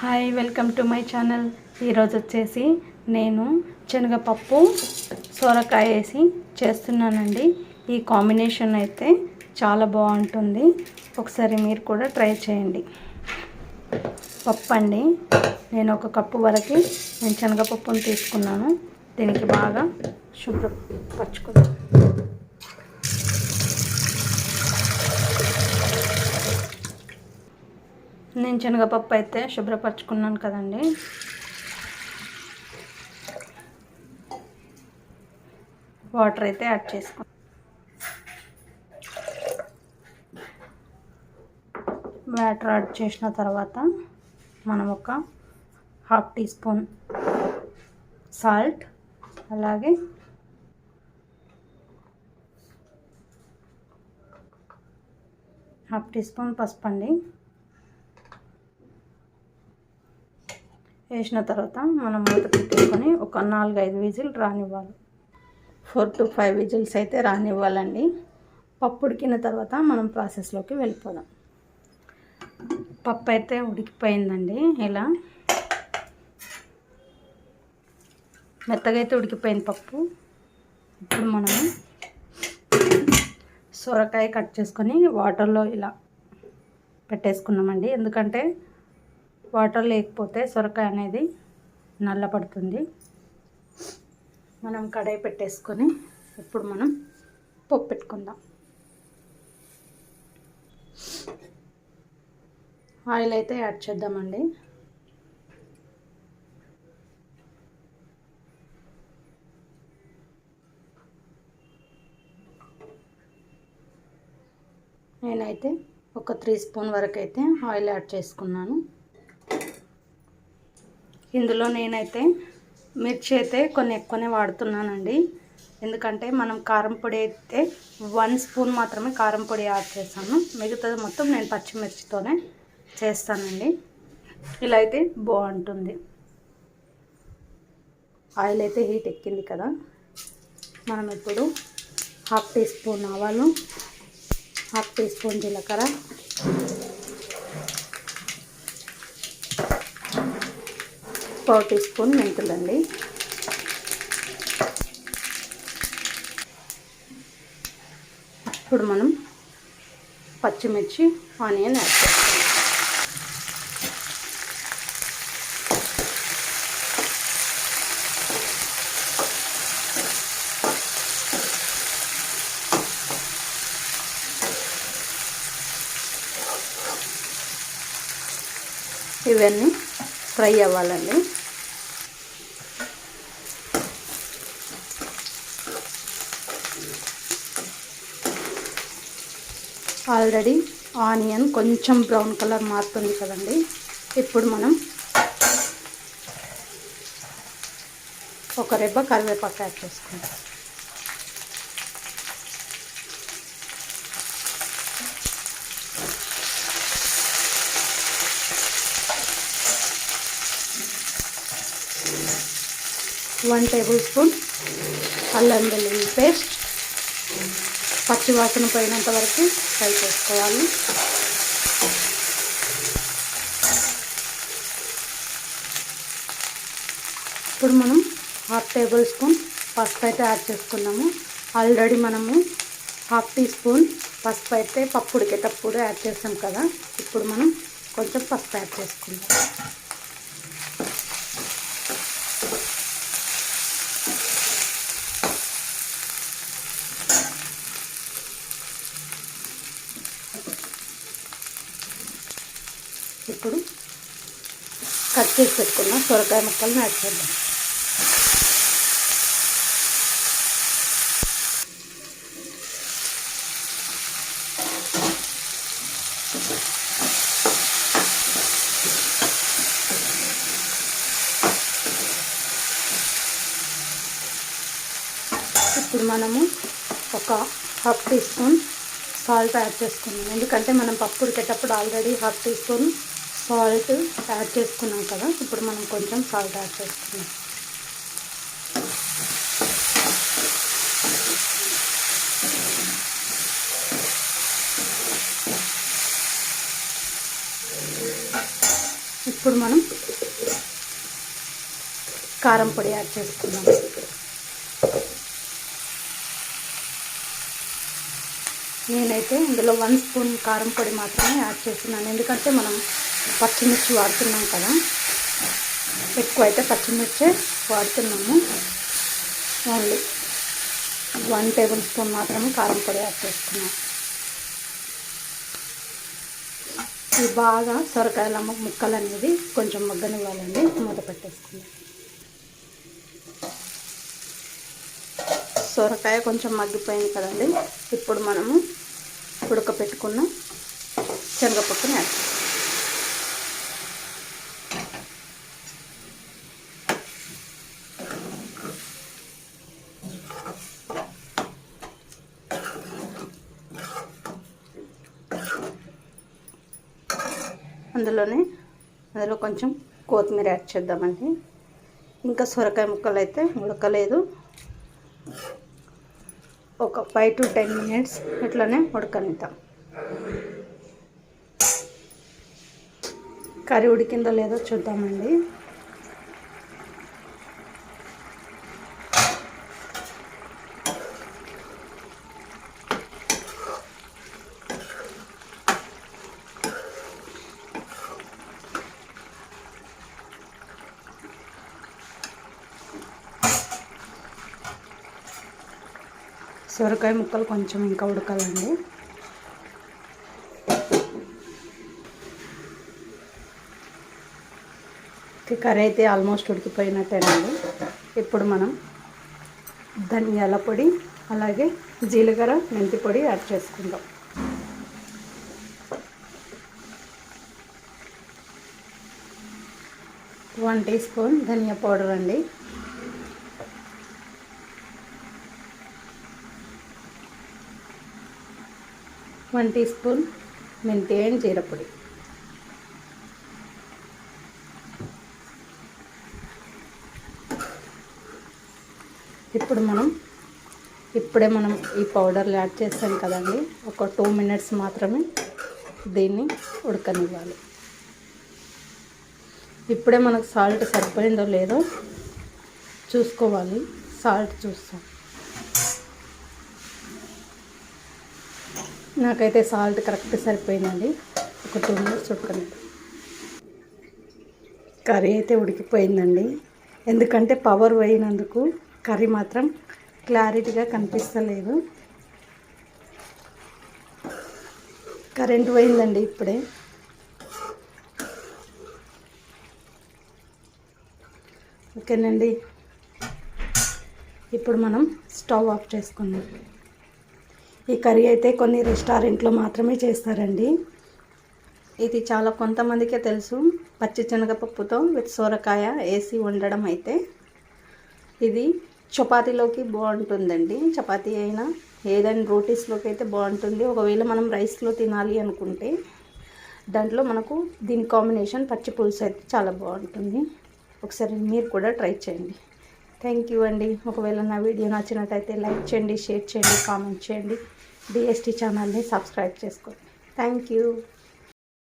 Hi, welcome to my channel. ఈరోజు వచ్చేసి నేను శనగపప్పు సొరకాయ వేసి చేస్తున్నానండి. ఈ కాంబినేషన్ అయితే చాలా బాగుంటుంది. ఒకసారి మీరు కూడా ట్రై చేయండి. పప్పు అండి, నేను ఒక కప్పు వరకు నేను శనగపప్పును తీసుకున్నాను. దీనికి బాగా శుభ్రపరచుకుందాం. నేను శనగపప్పు అయితే శుభ్రపరచుకున్నాను కదండి. వాటర్ అయితే యాడ్ చేసుకున్నాను. వాటర్ యాడ్ చేసిన తర్వాత మనం ఒక 1/2 టీ స్పూన్ సాల్ట్, అలాగే హాఫ్ టీ స్పూన్ పసుపు అండి వేసిన తర్వాత మనం మూత పెట్టేసుకొని ఒక 4-5 విజిల్ రానివ్వాలి. 4 to 5 విజిల్స్ అయితే రానివ్వాలండి. పప్పు ఉడికిన తర్వాత మనం ప్రాసెస్లోకి వెళ్ళిపోదాం. పప్పు అయితే ఉడికిపోయిందండి. ఇలా మెత్తగా అయితే ఉడికిపోయింది పప్పు. ఇప్పుడు మనము సొరకాయ కట్ చేసుకొని వాటర్లో ఇలా పెట్టేసుకున్నామండి. ఎందుకంటే వాటర్ లేకపోతే సొరకాయ అనేది నల్లపడుతుంది. మనం కడాయి పెట్టేసుకొని ఇప్పుడు మనం పప్పు పెట్టుకుందాం. ఆయిల్ అయితే యాడ్ చేద్దామండి. నేనైతే ఒక 3 స్పూన్ వరకు అయితే ఆయిల్ యాడ్ చేసుకున్నాను. ఇందులో నేనైతే మిర్చి అయితే కొన్ని ఎక్కువనే వాడుతున్నానండి. ఎందుకంటే మనం కారం పొడి అయితే 1 స్పూన్ మాత్రమే కారం పొడి యాడ్ చేస్తాను. మిగతాది మొత్తం నేను పచ్చిమిర్చితోనే చేస్తానండి. ఇలా అయితే బాగుంటుంది. ఆయిల్ అయితే హీట్ ఎక్కింది కదా. మనం ఇప్పుడు 1/2 టీ స్పూన్ ఆవాలు, 1/2 టీ స్పూన్ జీలకర్ర, 1/4 టీ స్పూన్ మెంతులండి. ఇప్పుడు మనం పచ్చిమిర్చి, ఆనియన్ యాడ్ చేస్తాం. ఇవన్నీ ఫ్రై అవ్వాలండి. ఆల్రెడీ ఆనియన్ కొంచెం బ్రౌన్ కలర్ మారుతుంది కదండి. ఇప్పుడు మనం ఒక రెబ్బ కరివేపాకు యాడ్ చేసుకుంటాం. వన్ టేబుల్ స్పూన్ అల్లం వెల్లుల్లి పేస్ట్ పచ్చివాసన పోయినంత వరకు ఫ్రై చేసుకోవాలి. ఇప్పుడు మనం 1/2 టేబుల్ స్పూన్ పసుపు అయితే యాడ్ చేసుకున్నాము. ఆల్రెడీ మనము 1/2 టీ స్పూన్ పసుపు అయితే పప్పు ఉడికేటప్పుడు యాడ్ చేస్తాం కదా. ఇప్పుడు మనం కొంచెం పసుపు యాడ్ చేసుకుందాం. ఇప్పుడు కట్ చేసి పెట్టుకున్న సొరకాయ ముక్కలను యాడ్ చేద్దాం. ఇప్పుడు మనము ఒక 1/2 టీ స్పూన్ సాల్ట్ యాడ్ చేసుకున్నాం. ఎందుకంటే మనం పప్పు ఉడికేటప్పుడు already 1/2 teaspoon salt add చేసుకున్నాం కదా. ఇప్పుడు మనం కొంచెం సాల్ట్ యాడ్ చేసుకున్నాం. ఇప్పుడు మనం కారం పొడి యాడ్ చేసుకుందాం. నేనైతే ఇందులో 1 స్పూన్ కారం పొడి మాత్రమే యాడ్ చేస్తున్నాను, ఎందుకంటే మనం పచ్చిమిర్చి వాడుతున్నాం కదా, ఎక్కువ అయితే పచ్చిమిర్చి వాడుతున్నాము. ఓన్లీ 1 టేబుల్ స్పూన్ మాత్రమే కారం పొడి యాడ్ చేసుకున్నాం. ఇది బాగా సొరకాయల ముక్కలు అనేది కొంచెం మగ్గనివ్వాలండి. మూత పెట్టేసుకుందాం. సొరకాయ కొంచెం మగ్గిపోయింది కదండి. ఇప్పుడు మనము ఉడకపెట్టుకున్న శనగపప్పుని యాడ్ చేస్తాం. అందులో కొంచెం కొత్తిమీర యాడ్ చేద్దామండి. ఇంకా సొరకాయ ముక్కలు అయితే ఉడకలేదు, ఒక 5 to 10 minutes ఇట్లనే ఉడకనిద్దాం. కర్రీ ఉడికిందో లేదో చూద్దామండి. సొరకాయ ముక్కలు కొంచెం ఇంకా ఉడకాలండి. కర్రీ అయితే ఆల్మోస్ట్ ఉడికిపోయినట్టేనండి. ఇప్పుడు మనం ధనియాల పొడి అలాగే జీలకర్ర మెంతి పొడి యాడ్ చేసుకుందాం. వన్ టీ స్పూన్ ధనియా పౌడర్ అండి. 1 టీ స్పూన్ మెంతి అండ్ జీలపొడి. ఇప్పుడే మనం ఈ పౌడర్లు యాడ్ చేస్తాం కదండి, ఒక 2 minutes మాత్రమే దీన్ని ఉడకనివ్వాలి. ఇప్పుడే మనకు సాల్ట్ సరిపోయిందో లేదో చూసుకోవాలి. సాల్ట్ చూస్తాం. నాకైతే సాల్ట్ కరెక్ట్ సరిపోయిందండి. ఒక 2 minutes ఉడకనిద్దాం. కర్రీ అయితే ఉడికిపోయిందండి. ఎందుకంటే పవర్ పోయినందుకు కర్రీ మాత్రం క్లారిటీగా కనిపిస్తలేదు. కరెంట్ పోయిందండి ఇప్పుడే. ఓకేనండి, ఇప్పుడు మనం స్టవ్ ఆఫ్ చేసుకుందాం. ఈ కర్రీ అయితే కొన్ని రెస్టారెంట్లో మాత్రమే చేస్తారండి. ఇది చాలా కొంతమందికే తెలుసు. పచ్చి శనగపప్పుతో విత్ సొరకాయ వేసి వండడం అయితే ఇది చపాతీలోకి బాగుంటుందండి. చపాతీ అయినా ఏదైనా రోటీస్లోకి అయితే బాగుంటుంది. ఒకవేళ మనం రైస్లో తినాలి అనుకుంటే దాంట్లో మనకు దీని కాంబినేషన్ పచ్చి పులుసు అయితే చాలా బాగుంటుంది. ఒకసారి మీరు కూడా ట్రై చేయండి. థ్యాంక్ యూ అండి. ఒకవేళ నా వీడియో నచ్చినట్టయితే లైక్ చేయండి, షేర్ చేయండి, కామెంట్ చేయండి. డిఎస్టీ ఛానల్ని సబ్స్క్రైబ్ చేసుకోండి. Thank you.